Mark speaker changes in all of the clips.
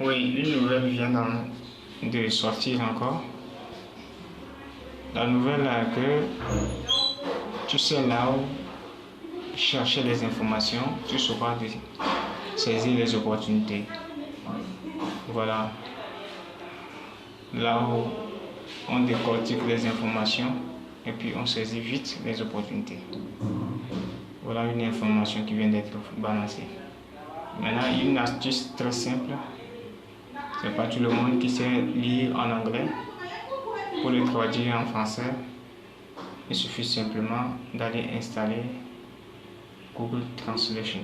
Speaker 1: Oui, une nouvelle vient de sortir encore. La nouvelle est que tu sais là où chercher les informations, tu sauras saisir les opportunités. Voilà. Là où on décortique les informations et puis on saisit vite les opportunités. Voilà une information qui vient d'être balancée. Maintenant, une astuce très simple. C'est pas tout le monde qui sait lire en anglais. Pour le traduire en français, il suffit simplement d'aller installer Google Translation.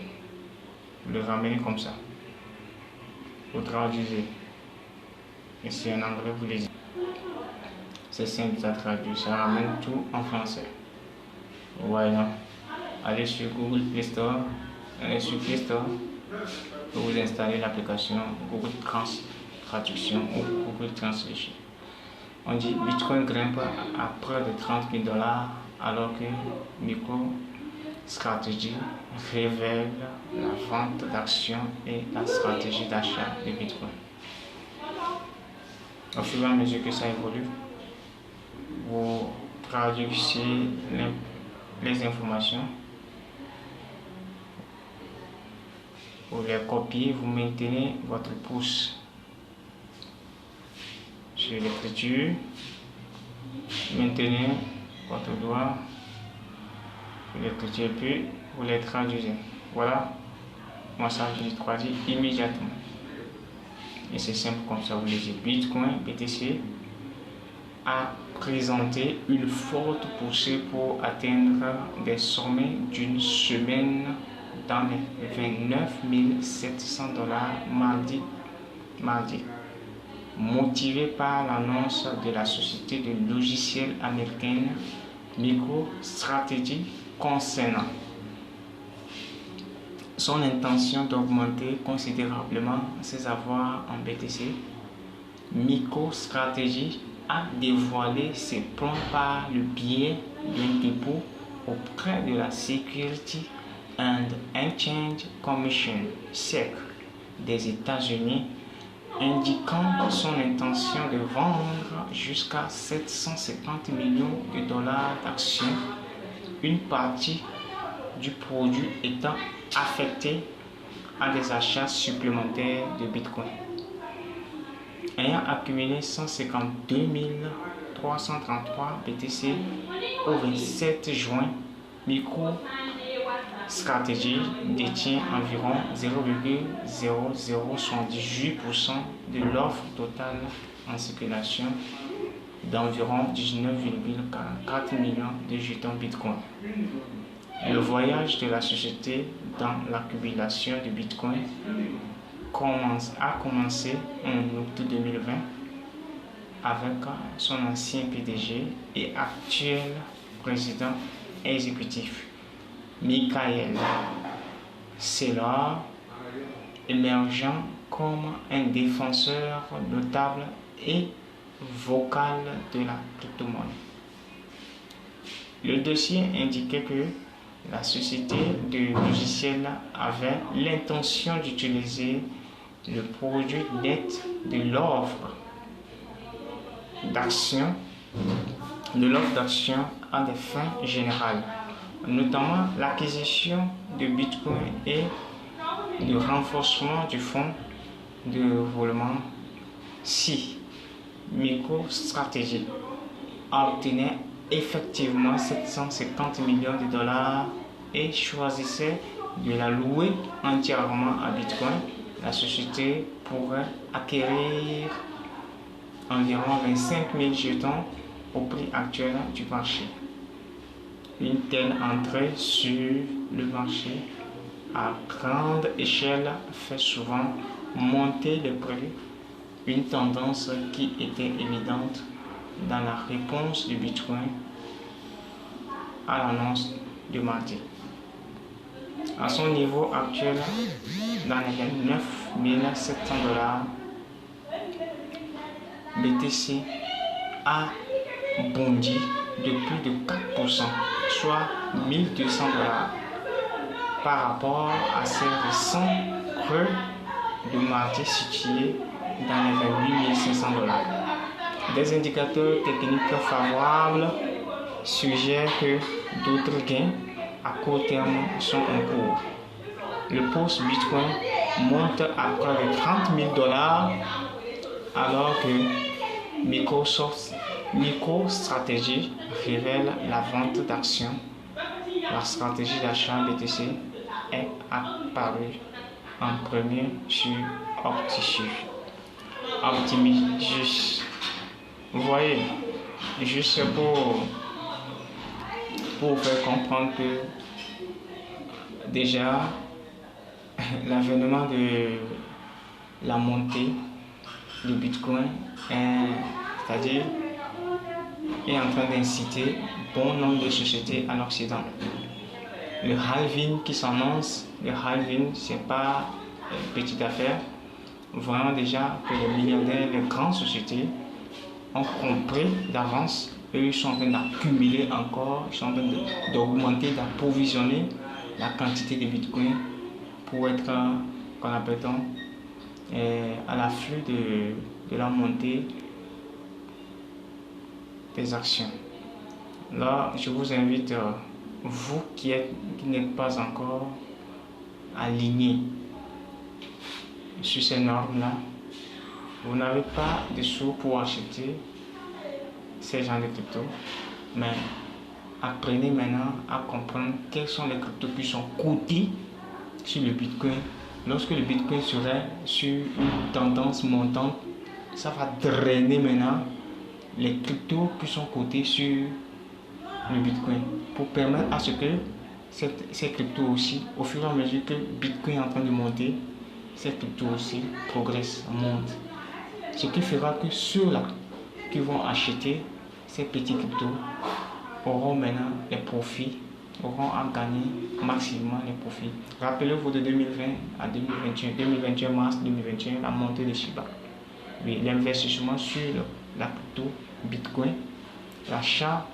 Speaker 1: Le ramener comme ça. Vous traduisez. Et si en anglais, vous lisez. C'est simple à traduire. Ça ramène tout en français. Voilà. Allez sur Google Play Store. Allez sur Play Store. Vous installez l'application Google Traduction ou Google Translation. On dit Bitcoin grimpe à près de 30 000 $ alors que MicroStrategy révèle la vente d'actions et la stratégie d'achat de Bitcoin. Au fur et à mesure que ça évolue, vous traduisez les informations, vous les copiez, vous maintenez votre pouce sur l'écriture, maintenez votre doigt sur l'écriture, puis vous les traduisez. Voilà, moi ça je traduis immédiatement. Et c'est simple comme ça, vous lisez Bitcoin, BTC a présenté une forte poussée pour atteindre des sommets d'une semaine dans les 29 700 $ mardi. Motivé par l'annonce de la société de logiciels américaine MicroStrategy concernant son intention d'augmenter considérablement ses avoirs en BTC, MicroStrategy a dévoilé ses plans par le biais d'un dépôt auprès de la Security and Exchange Commission (SEC) des États-Unis, indiquant son intention de vendre jusqu'à 750 millions de $ d'actions, une partie du produit étant affectée à des achats supplémentaires de Bitcoin. Ayant accumulé 152 333 BTC au 27 juin, MicroStrategy détient environ 0,0078% de l'offre totale en circulation d'environ 19,44 millions de jetons Bitcoin. Le voyage de la société dans l'accumulation de Bitcoin a commencé en août 2020 avec son ancien PDG et actuel président exécutif Michael Saylor, émergeant comme un défenseur notable et vocal de la crypto-monnaie. Le dossier indiquait que la société de logiciels avait l'intention d'utiliser le produit net de l'offre d'action à des fins générales, notamment l'acquisition de Bitcoin et le renforcement du fonds de roulement. Si MicroStrategy obtenait effectivement 750 millions de $ et choisissait de l'allouer entièrement à Bitcoin, la société pourrait acquérir environ 25 000 jetons au prix actuel du marché. Une telle entrée sur le marché à grande échelle fait souvent monter le prix, une tendance qui était évidente dans la réponse du Bitcoin à l'annonce de mardi. À son niveau actuel, dans les 9 700 $, BTC a bondi de plus de 4%, soit 1 200 $ par rapport à ses récents creux de mardi situé dans les 28 500 $. Des indicateurs techniques favorables suggèrent que d'autres gains à court terme sont en cours. Le post Bitcoin monte à près de 30 000 $, alors que MicroStrategy révèle la vente d'actions. La stratégie d'achat BTC est apparue en premier sur Optimism. Vous voyez, juste pour vous faire comprendre que déjà l'avènement de la montée du Bitcoin c'est-à-dire est en train d'inciter bon nombre de sociétés en Occident. Le halving qui s'annonce, le halving, c'est pas une petite affaire. Voyons déjà que les milliardaires, les grandes sociétés ont compris d'avance et ils sont en train d'accumuler encore, ils sont en train d'augmenter, d'approvisionner la quantité de Bitcoin pour être, qu'on appelle-t-on, à l'afflux de la montée des actions. Là, je vous invite, vous qui n'êtes pas encore aligné sur ces normes-là, vous n'avez pas de sous pour acheter ces genres de crypto, mais apprenez maintenant à comprendre quels sont les cryptos qui sont cotés sur le Bitcoin. Lorsque le Bitcoin serait sur une tendance montante, ça va drainer maintenant les cryptos qui sont cotés sur le Bitcoin pour permettre à ce que ces cryptos aussi, au fur et à mesure que Bitcoin est en train de monter, ces cryptos aussi progressent, montent. Ce qui fera que ceux-là qui vont acheter ces petits cryptos auront maintenant les profits, auront à gagner massivement les profits. Rappelez-vous de 2020 à 2021, mars 2021, la montée de Shiba. Oui, l'investissement sur la crypto Bitcoin, l'achat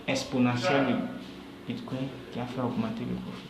Speaker 1: exponentiel de Bitcoin qui a fait augmenter le profit.